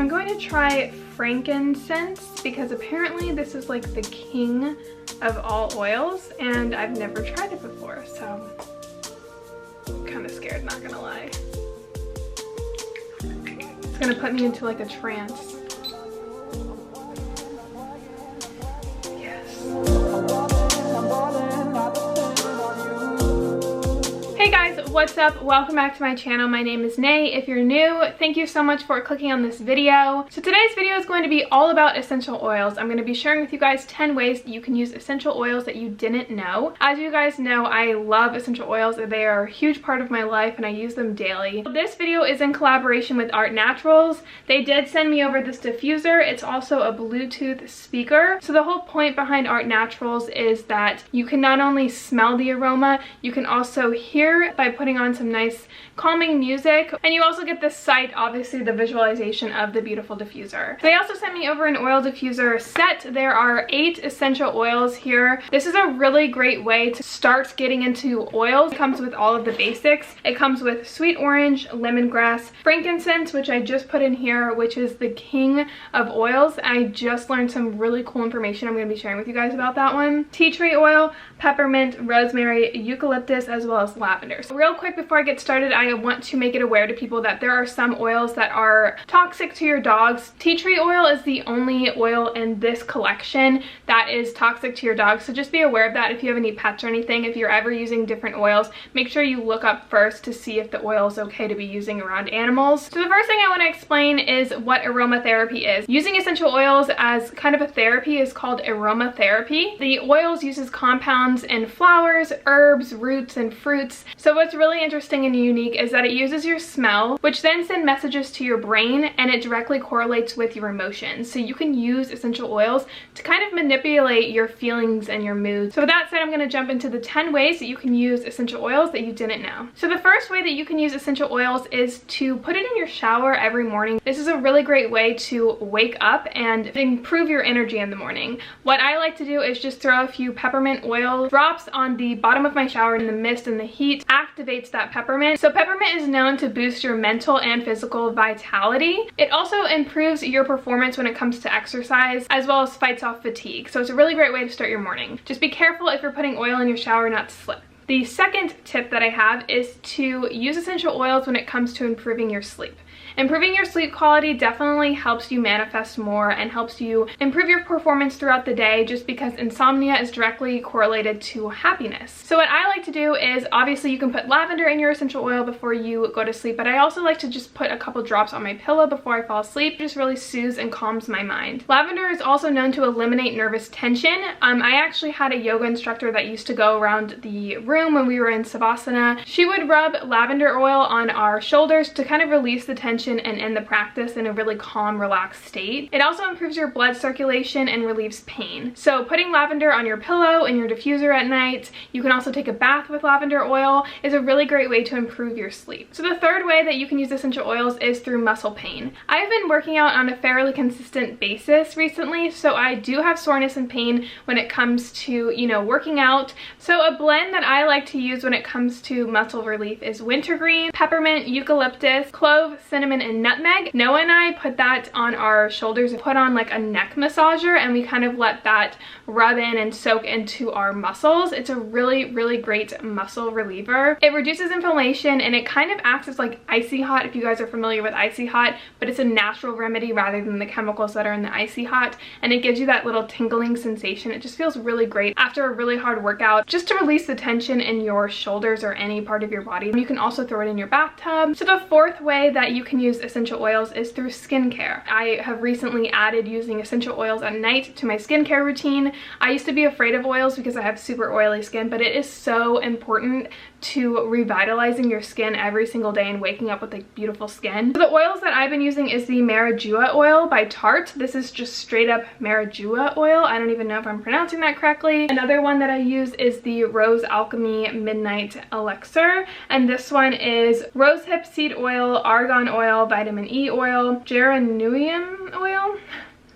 I'm going to try frankincense because apparently this is like the king of all oils and I've never tried it before, so I'm kind of scared, not gonna lie. It's gonna put me into like a trance. Hey guys, what's up? Welcome back to my channel. My name is Nay. If you're new, thank you so much for clicking on this video. So today's video is going to be all about essential oils. I'm going to be sharing with you guys 10 ways that you can use essential oils that you didn't know. As you guys know, I love essential oils. They are a huge part of my life and I use them daily. This video is in collaboration with Art Naturals. They did send me over this diffuser. It's also a Bluetooth speaker. So the whole point behind Art Naturals is that you can not only smell the aroma, you can also hear by putting on some nice calming music, and you also get the sight, obviously the visualization of the beautiful diffuser. They also sent me over an oil diffuser set. There are 8 essential oils here. This is a really great way to start getting into oils. It comes with all of the basics. It comes with sweet orange, lemongrass, frankincense, which I just put in here, which is the king of oils. I just learned some really cool information I'm going to be sharing with you guys about that one. Tea tree oil, peppermint, rosemary, eucalyptus, as well as lavender. So real quick before I get started, I want to make it aware to people that there are some oils that are toxic to your dogs. Tea tree oil is the only oil in this collection that is toxic to your dogs, so just be aware of that. If you have any pets or anything, if you're ever using different oils, make sure you look up first to see if the oil is okay to be using around animals. So the first thing I want to explain is what aromatherapy is. Using essential oils as kind of a therapy is called aromatherapy. The oils uses compounds in flowers, herbs, roots, and fruits. So what's really interesting and unique is that it uses your smell, which then send messages to your brain, and it directly correlates with your emotions. So you can use essential oils to kind of manipulate your feelings and your mood. So with that said, I'm going to jump into the 10 ways that you can use essential oils that you didn't know. So the first way that you can use essential oils is to put it in your shower every morning. This is a really great way to wake up and improve your energy in the morning. What I like to do is just throw a few peppermint oil drops on the bottom of my shower, and the mist and the heat activates that peppermint. So peppermint is known to boost your mental and physical vitality. It also improves your performance when it comes to exercise, as well as fights off fatigue. So it's a really great way to start your morning. Just be careful if you're putting oil in your shower not to slip. The second tip that I have is to use essential oils when it comes to improving your sleep. Improving your sleep quality definitely helps you manifest more and helps you improve your performance throughout the day, just because insomnia is directly correlated to happiness. So what I like to do is, obviously you can put lavender in your essential oil before you go to sleep, but I also like to just put a couple drops on my pillow before I fall asleep. It just really soothes and calms my mind. Lavender is also known to eliminate nervous tension. I actually had a yoga instructor that used to go around the room when we were in Savasana. She would rub lavender oil on our shoulders to kind of release the tension and end the practice in a really calm, relaxed state. It also improves your blood circulation and relieves pain. So putting lavender on your pillow and your diffuser at night, you can also take a bath with lavender oil, is a really great way to improve your sleep. So the third way that you can use essential oils is through muscle pain. I've been working out on a fairly consistent basis recently, so I do have soreness and pain when it comes to, working out. So a blend that I like to use when it comes to muscle relief is wintergreen, peppermint, eucalyptus, clove, cinnamon, and nutmeg. Noah and I put that on our shoulders and put on like a neck massager, and we kind of let that rub in and soak into our muscles. It's a really, really great muscle reliever. It reduces inflammation and it kind of acts as like icy hot, if you guys are familiar with icy hot, but it's a natural remedy rather than the chemicals that are in the icy hot, and it gives you that little tingling sensation. It just feels really great after a really hard workout, just to release the tension in your shoulders or any part of your body. You can also throw it in your bathtub. So the fourth way that you can use essential oils is through skincare. I have recently added using essential oils at night to my skincare routine. I used to be afraid of oils because I have super oily skin, but it is so important to revitalizing your skin every single day and waking up with like beautiful skin. So the oils that I've been using is the Marijuana oil by Tarte. This is just straight up Marijuana oil. I don't even know if I'm pronouncing that correctly. Another one that I use is the Rose Alchemy Midnight Elixir, and this one is rosehip seed oil, argan oil, vitamin E oil, geranium oil,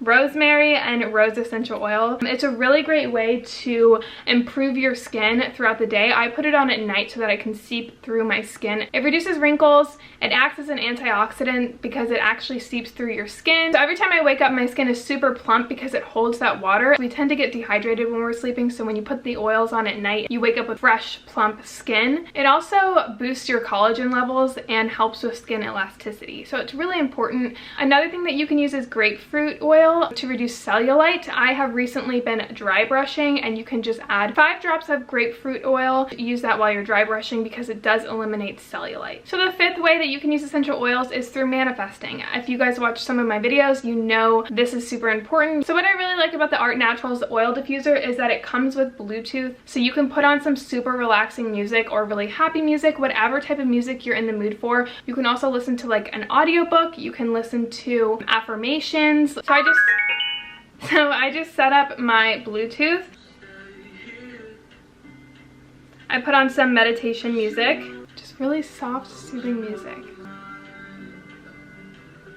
rosemary and rose essential oil. It's a really great way to improve your skin throughout the day. I put it on at night so that I can seep through my skin. It reduces wrinkles. It acts as an antioxidant because it actually seeps through your skin. So every time I wake up, my skin is super plump because it holds that water. We tend to get dehydrated when we're sleeping, so when you put the oils on at night, you wake up with fresh, plump skin. It also boosts your collagen levels and helps with skin elasticity. So it's really important. Another thing that you can use is grapefruit oil to reduce cellulite. I have recently been dry brushing, and you can just add 5 drops of grapefruit oil. Use that while you're dry brushing because it does eliminate cellulite. So the 5th way that you can use essential oils is through manifesting. If you guys watch some of my videos, you know this is super important. So what I really like about the Art Naturals oil diffuser is that it comes with Bluetooth, so you can put on some super relaxing music or really happy music, whatever type of music you're in the mood for. You can also listen to like an audiobook. You can listen to affirmations. So I just set up my Bluetooth. I put on some meditation music, just really soft, soothing music.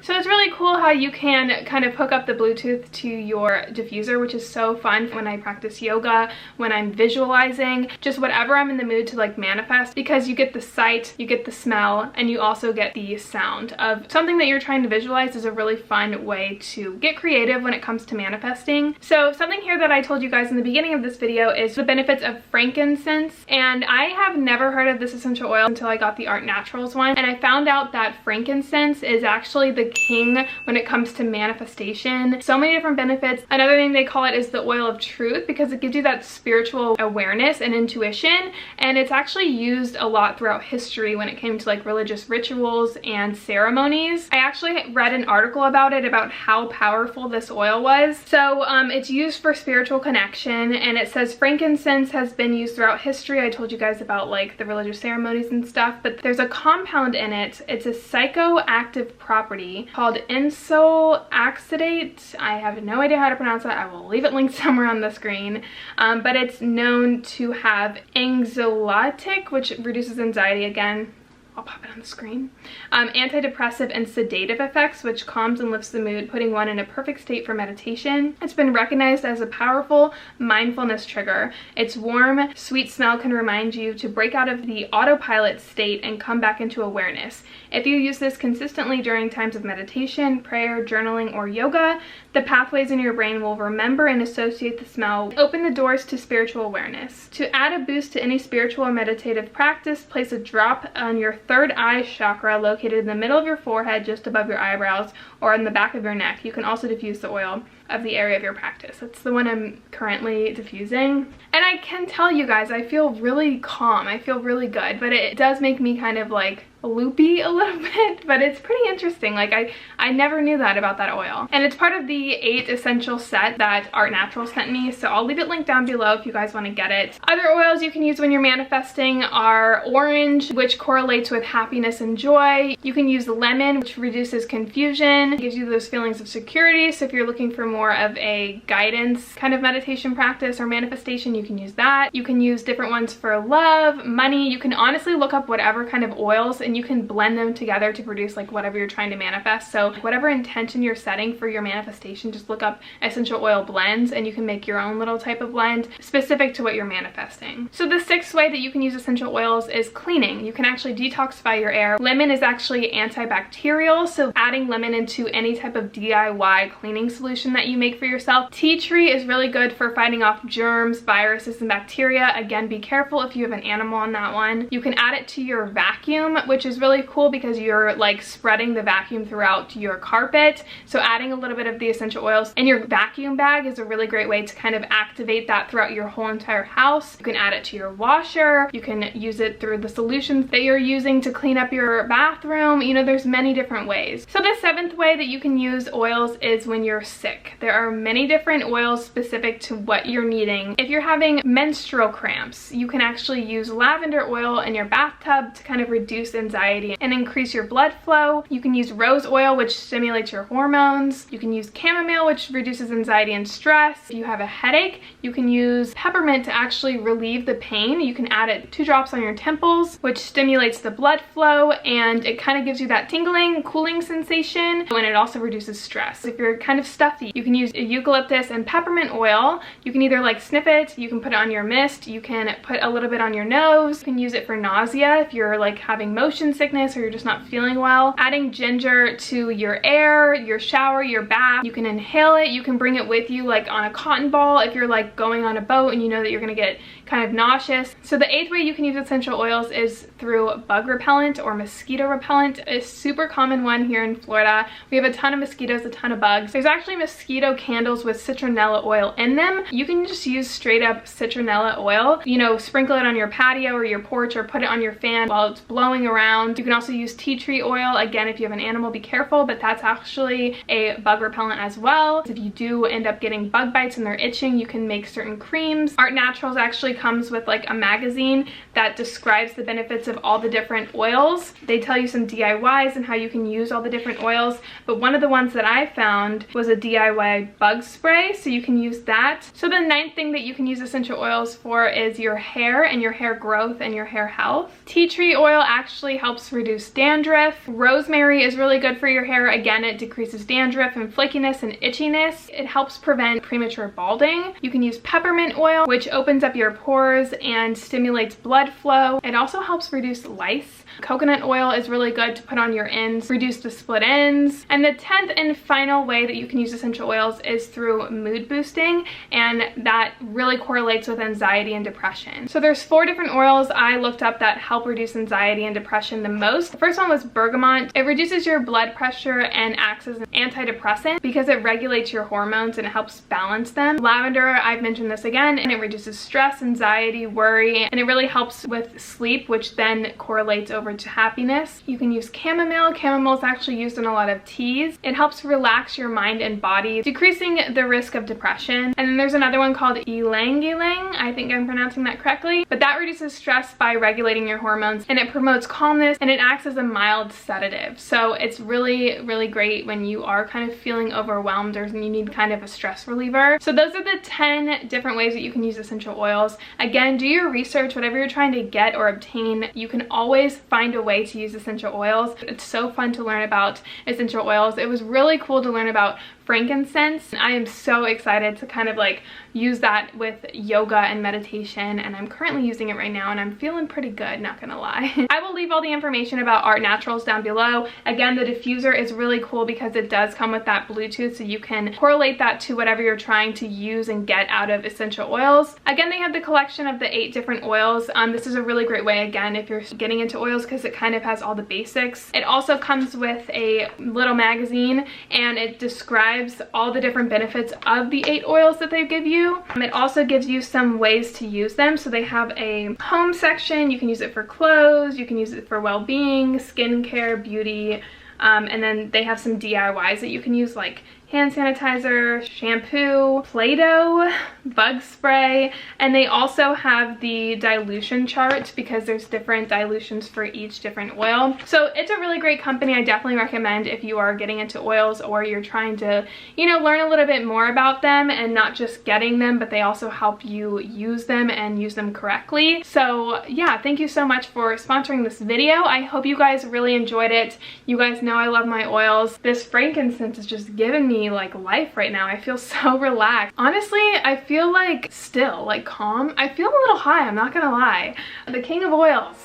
So it's really cool how you can kind of hook up the Bluetooth to your diffuser, which is so fun when I practice yoga, when I'm visualizing, just whatever I'm in the mood to like manifest, because you get the sight, you get the smell, and you also get the sound of something that you're trying to visualize. Is a really fun way to get creative when it comes to manifesting. So something here that I told you guys in the beginning of this video is the benefits of frankincense, and I have never heard of this essential oil until I got the Art Naturals one, and I found out that frankincense is actually the king when it comes to manifestation. So many different benefits. Another thing they call it is the oil of truth because it gives you that spiritual awareness and intuition, and it's actually used a lot throughout history when it came to like religious rituals and ceremonies. I actually read an article about it, about how powerful this oil was. So it's used for spiritual connection, and it says frankincense has been used throughout history. I told you guys about like the religious ceremonies and stuff, but there's a compound in it. It's a psychoactive property called insoxidate. I have no idea how to pronounce that. I will leave it linked somewhere on the screen. But it's known to have anxiolytic, which reduces anxiety again. I'll pop it on the screen. Antidepressive and sedative effects, which calms and lifts the mood, putting one in a perfect state for meditation. It's been recognized as a powerful mindfulness trigger. Its warm, sweet smell can remind you to break out of the autopilot state and come back into awareness. If you use this consistently during times of meditation, prayer, journaling, or yoga, the pathways in your brain will remember and associate the smell. Open the doors to spiritual awareness. To add a boost to any spiritual or meditative practice, place a drop on your third eye chakra located in the middle of your forehead, just above your eyebrows, or on the back of your neck. You can also diffuse the oil of the area of your practice. That's the one I'm currently diffusing. And I can tell you guys, I feel really calm. I feel really good, but it does make me kind of like loopy a little bit, but it's pretty interesting. Like I never knew that about that oil. And it's part of the 8 essential set that Art Naturals sent me, so I'll leave it linked down below if you guys want to get it. Other oils you can use when you're manifesting are orange, which correlates with happiness and joy. You can use lemon, which reduces confusion, gives you those feelings of security. So if you're looking for more of a guidance kind of meditation practice or manifestation, you can use that. You can use different ones for love, money. You can honestly look up whatever kind of oils and you can blend them together to produce like whatever you're trying to manifest. So whatever intention you're setting for your manifestation, just look up essential oil blends and you can make your own little type of blend specific to what you're manifesting. So the 6th way that you can use essential oils is cleaning. You can actually detoxify your air. Lemon is actually antibacterial, so adding lemon into any type of DIY cleaning solution that you make for yourself. Tea tree is really good for fighting off germs, viruses, and bacteria. Again, be careful if you have an animal on that one. You can add it to your vacuum, which is really cool because you're like spreading the vacuum throughout your carpet. So adding a little bit of the essential oils in your vacuum bag is a really great way to kind of activate that throughout your whole entire house. You can add it to your washer. You can use it through the solutions that you're using to clean up your bathroom. You know, there's many different ways. So the 7th way that you can use oils is when you're sick. There are many different oils specific to what you're needing. If you're having menstrual cramps, you can actually use lavender oil in your bathtub to kind of reduce anxiety and increase your blood flow. You can use rose oil, which stimulates your hormones. You can use chamomile, which reduces anxiety and stress. If you have a headache, you can use peppermint to actually relieve the pain. You can add it 2 drops on your temples, which stimulates the blood flow, and it kind of gives you that tingling, cooling sensation, and it also reduces stress. If you're kind of stuffy, you can can use eucalyptus and peppermint oil. You can either like sniff it, you can put it on your mist, you can put a little bit on your nose. You can use it for nausea if you're like having motion sickness or you're just not feeling well. Adding ginger to your air, your shower, your bath. You can inhale it. You can bring it with you like on a cotton ball if you're like going on a boat and you know that you're gonna get kind of nauseous. So the 8th way you can use essential oils is through bug repellent or mosquito repellent. It's a super common one here in Florida. We have a ton of mosquitoes, a ton of bugs. There's actually mosquito candles with citronella oil in them. You can just use straight up citronella oil, you know, sprinkle it on your patio or your porch or put it on your fan while it's blowing around. You can also use tea tree oil. Again, if you have an animal, be careful, but that's actually a bug repellent as well. If you do end up getting bug bites and they're itching, you can make certain creams. Art Naturals actually comes with like a magazine that describes the benefits of all the different oils. They tell you some DIYs and how you can use all the different oils, but one of the ones that I found was a DIY bug spray, so you can use that. So the 9th thing that you can use essential oils for is your hair and your hair growth and your hair health. Tea tree oil actually helps reduce dandruff. Rosemary is really good for your hair. Again, it decreases dandruff and flakiness and itchiness. It helps prevent premature balding. You can use peppermint oil, which opens up your pores and stimulates blood flow. It also helps reduce lice. Coconut oil is really good to put on your ends, reduce the split ends. And the 10th and final way that you can use essential oils is through mood boosting, and that really correlates with anxiety and depression. So there's 4 different oils I looked up that help reduce anxiety and depression the most. The first one was bergamot. It reduces your blood pressure and acts as an antidepressant because it regulates your hormones and it helps balance them. Lavender, I've mentioned this again, and it reduces stress, anxiety, worry, and it really helps with sleep, which then correlates over to happiness. You can use chamomile. Chamomile is actually used in a lot of teas. It helps relax your mind and body, decreasing the risk of depression. And then there's another one called ylang ylang. I think I'm pronouncing that correctly, but that reduces stress by regulating your hormones, and it promotes calmness, and it acts as a mild sedative. So it's really, really great when you are kind of feeling overwhelmed or you need kind of a stress reliever. So those are the 10 different ways that you can use essential oils. Again, do your research. Whatever you're trying to get or obtain, you can always find a way to use essential oils. It's so fun to learn about essential oils. It was really cool to learn about frankincense. I am so excited to kind of like use that with yoga and meditation, and I'm currently using it right now and I'm feeling pretty good, not gonna lie. I will leave all the information about Art Naturals down below. Again, the diffuser is really cool because it does come with that Bluetooth, so you can correlate that to whatever you're trying to use and get out of essential oils. Again, they have the collection of the 8 different oils. This is a really great way, again, if you're getting into oils, because it kind of has all the basics. It also comes with a little magazine, and it describes all the different benefits of the 8 oils that they give you. It also gives you some ways to use them. So they have a home section. You can use it for clothes, you can use it for well-being, skincare, beauty, and then they have some DIYs that you can use, like hand sanitizer, shampoo, Play-Doh, bug spray, and they also have the dilution chart because there's different dilutions for each different oil. So it's a really great company. I definitely recommend if you are getting into oils or you're trying to, you know, learn a little bit more about them and not just getting them, but they also help you use them and use them correctly. So yeah, thank you so much for sponsoring this video. I hope you guys really enjoyed it. You guys know I love my oils. This frankincense is just giving me like life right now. I feel so relaxed. Honestly, I feel like still like calm. I feel a little high, I'm not gonna lie. The king of oils.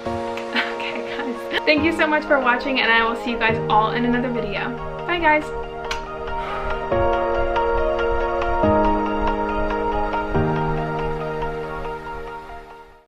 Okay guys, thank you so much for watching, and I will see you guys all in another video. Bye guys.